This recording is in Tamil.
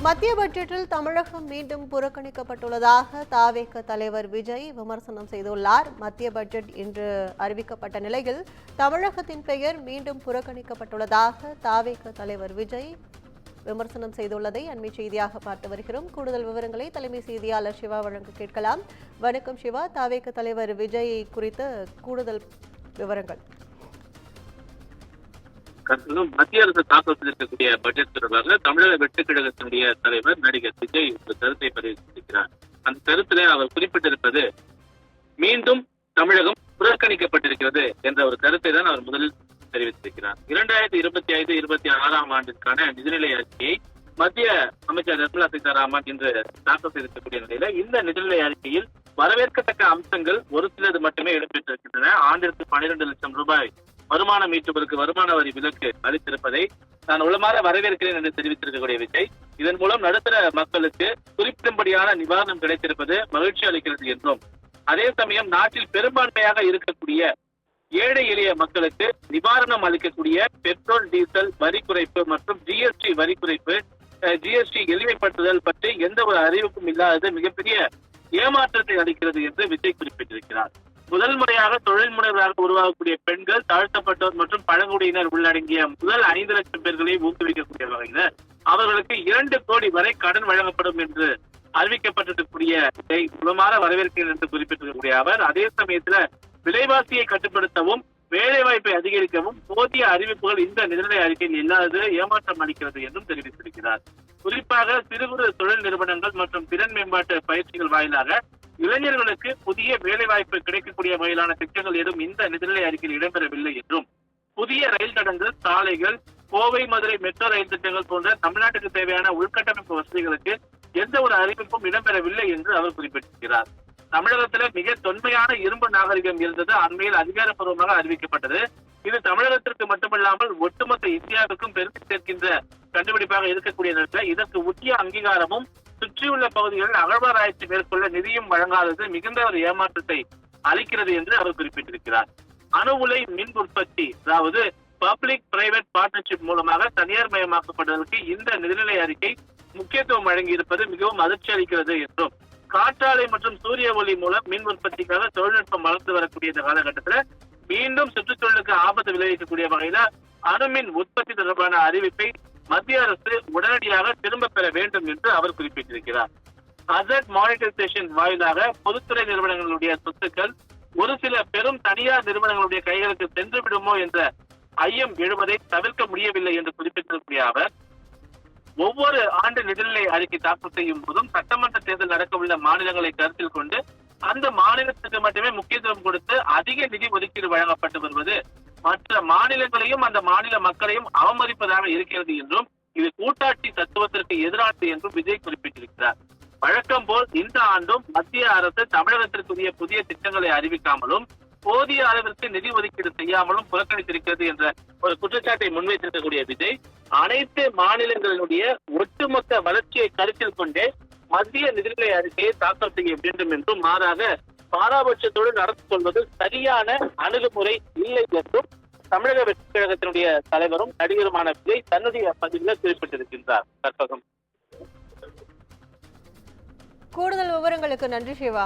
மத்திய பட்ஜெட்டில் தமிழகம் மீண்டும் புறக்கணிக்கப்பட்டுள்ளதாக தாவேக தலைவர் விஜய் விமர்சனம் செய்துள்ளார். மத்திய பட்ஜெட் இன்று அறிவிக்கப்பட்ட நிலையில் தமிழகத்தின் பெயர் மீண்டும் புறக்கணிக்கப்பட்டுள்ளதாக தாவேக தலைவர் விஜய் விமர்சனம் செய்துள்ளதை அண்மை செய்தியாக பார்த்து வருகிறோம். கூடுதல் விவரங்களை தலைமை செய்தியாளர் சிவா வழங்க கேட்கலாம். வணக்கம் சிவா, தாவேக தலைவர் விஜய் குறித்த கூடுதல் விவரங்கள். மத்திய அரசு தாக்கல் செய்திருக்கக்கூடிய பட்ஜெட் தொடர்பாக தமிழக வெட்டுக் கழகத்தினுடைய தலைவர் நடிகர் விஜய் ஒரு கருத்தை பதிவிட்டிருக்கிறார். அந்த கருத்திலே அவர் குறிப்பிட்டிருப்பது மீண்டும் தமிழகம் புறக்கணிக்கப்பட்டிருக்கிறது என்ற ஒரு கருத்தை தான் அவர் முதலில் தெரிவித்திருக்கிறார். 2025-26 ஆண்டிற்கான நிதிநிலை அறிக்கையை மத்திய அமைச்சர் நிர்மலா சீதாராமன் இன்று தாக்கல் செய்திருக்கக்கூடிய நிலையில இந்த நிதிநிலை அறிக்கையில் வரவேற்கத்தக்க அம்சங்கள் ஒரு சிலது மட்டுமே இடம்பெற்றிருக்கின்றன. ஆண்டிற்கு 12 லட்சம் ரூபாய் வருமானம் ஈட்டுவதற்கு வருமான வரி விலக்கு அளித்திருப்பதை நான் உளமாற வரவேற்கிறேன் என்று தெரிவித்திருக்கக்கூடிய விஜய், இதன் மூலம் நடுத்தர மக்களுக்கு குறிப்பிடும்படியான நிவாரணம் கிடைத்திருப்பது மகிழ்ச்சி அளிக்கிறது என்றும், அதே சமயம் நாட்டில் பெரும்பான்மையாக இருக்கக்கூடிய ஏழை எளிய மக்களுக்கு நிவாரணம் அளிக்கக்கூடிய பெட்ரோல் டீசல் வரி குறைப்பு மற்றும் ஜிஎஸ்டி வரி குறைப்பு, ஜிஎஸ்டி எளிமைப்படுத்துதல் பற்றி எந்த ஒரு அறிவிப்பும் இல்லாதது மிகப்பெரிய ஏமாற்றத்தை அளிக்கிறது என்று விஜய் குறிப்பிட்டிருக்கிறார். முதல் முறையாக தொழில் முனைவராக உருவாகக்கூடிய பெண்கள், தாழ்த்தப்பட்டோர் மற்றும் பழங்குடியினர் உள்ளடங்கிய முதல் 5 லட்சம் பேர்களை ஊக்குவிக்கக்கூடிய வகையில் அவர்களுக்கு 2 கோடி வரை கடன் வழங்கப்படும் என்று அறிவிக்கப்பட்டிருக்கக்கூடிய உளமாற வரவேற்கிறேன் என்று குறிப்பிட்டிருக்கக்கூடிய அவர், அதே சமயத்துல விலைவாசியை கட்டுப்படுத்தவும் வேலை வாய்ப்பை அதிகரிக்கவும் போதிய அறிவிப்புகள் இந்த நிதிநிலை அறிக்கையில் இல்லாதது ஏமாற்றம் அளிக்கிறது என்றும் தெரிவித்திருக்கிறார். குறிப்பாக சிறு குறு தொழில் நிறுவனங்கள் மற்றும் திறன் மேம்பாட்டு பயிற்சிகள் வாயிலாக இளைஞர்களுக்கு புதிய வேலை வாய்ப்பு கிடைக்கக்கூடிய வகையிலான திட்டங்கள் எதுவும் இந்த நிதிநிலை அறிக்கையில் இடம்பெறவில்லை என்றும், புதிய ரயில் தடங்கள், சாலைகள், கோவை மதுரை மெட்ரோ ரயில் திட்டங்கள் போன்ற தமிழ்நாட்டுக்கு தேவையான உள்கட்டமைப்பு வசதிகளுக்கு எந்த ஒரு அறிவிப்பும் இடம்பெறவில்லை என்று அவர் குறிப்பிட்டிருக்கிறார். தமிழகத்துல மிக தொன்மையான இரும்பு நாகரிகம் இருந்தது அண்மையில் அதிகாரப்பூர்வமாக அறிவிக்கப்பட்டது. இது தமிழகத்திற்கு மட்டுமல்லாமல் ஒட்டுமொத்த இந்தியாவுக்கும் பெருமை சேர்க்கின்ற கண்டுபிடிப்பாக இருக்கக்கூடிய நேரத்தில் இதற்கு உரிய அங்கீகாரமும் சுற்றியுள்ள பகுதிகளில் அகழ்வாராய்ச்சி மேற்கொள்ள நிதியும் வழங்காதது மிகுந்த ஒரு ஏமாற்றத்தை அளிக்கிறது என்று அவர் குறிப்பிட்டிருக்கிறார். அணு உலை மின் உற்பத்தி, அதாவது பப்ளிக் பிரைவேட் பார்ட்னர்ஷிப் மூலமாக தனியார் மயமாக்கப்படுவதற்கு இந்த நிதிநிலை அறிக்கை முக்கியத்துவம் வழங்கியிருப்பது மிகவும் அதிர்ச்சி அளிக்கிறது என்றும், காற்றாலை மற்றும் சூரிய ஒளி மூலம் மின் உற்பத்திக்காக தொழில்நுட்பம் வளர்ந்து வரக்கூடிய இந்த காலகட்டத்தில் மீண்டும் சுற்றுச்சூழலுக்கு ஆபத்து விளைவிக்கக்கூடிய வகையில அணுமின் உற்பத்தி தொடர்பான அறிவிப்பை மத்திய அரசு உடனடியாக திரும்ப பெற வேண்டும் என்று அவர் குறிப்பிட்டிருக்கிறார். அசட் மானிட்டைசேஷன் வாயிலாக பொதுத்துறை நிறுவனங்களுடைய சொத்துக்கள் ஒரு சில பெரும் தனியார் நிறுவனங்களுடைய கைகளுக்கு சென்று விடுமோ என்ற ஐயம் எழுவதை தவிர்க்க முடியவில்லை என்று குறிப்பிட்டிருக்கக்கூடிய அவர், ஒவ்வொரு ஆண்டு நிதிநிலை அறிக்கை தாக்கல் செய்யும் போதும் சட்டமன்ற தேர்தல் நடக்க உள்ள மாநிலங்களை கருத்தில் கொண்டு அந்த மாநிலத்துக்கு மட்டுமே முக்கியத்துவம் கொடுத்து அதிக நிதி ஒதுக்கீடு வழங்கப்பட்டு வருவது மற்ற மாநிலங்களையும் அந்த மாநில மக்களையும் அவமதிப்பதாக இருக்கிறது என்றும், இது கூட்டாட்சி தத்துவத்திற்கு எதிரானது என்றும் விஜய் குறிப்பிட்டிருக்கிறார். வழக்கம் போல் இந்த ஆண்டும் மத்திய அரசு தமிழகத்திற்குரிய புதிய திட்டங்களை அறிவிக்காமலும் போதிய அளவிற்கு நிதி ஒதுக்கீடு செய்யாமலும் புறக்கணித்திருக்கிறது என்ற ஒரு குற்றச்சாட்டை முன்வைத்திருக்கக்கூடிய விஜய், அனைத்து மாநிலங்களினுடைய ஒட்டுமொத்த வளர்ச்சியை கருத்தில் கொண்டே மத்திய நிதிநிலை அறிக்கையை தாக்கல் செய்ய வேண்டும் என்றும், மாறாக பாராபட்சத்தோடு நடந்து கொள்வது சரியான அணுகுமுறை இல்லை என்றும் தமிழக வெற்றிக் கழகத்தினுடைய தலைவரும் நடிகருமான விஜய் தன்னுடைய பதிவில் குறிப்பிட்டிருக்கின்றார். கற்பகம். கூடுதல் விவரங்களுக்கு நன்றி சிவா.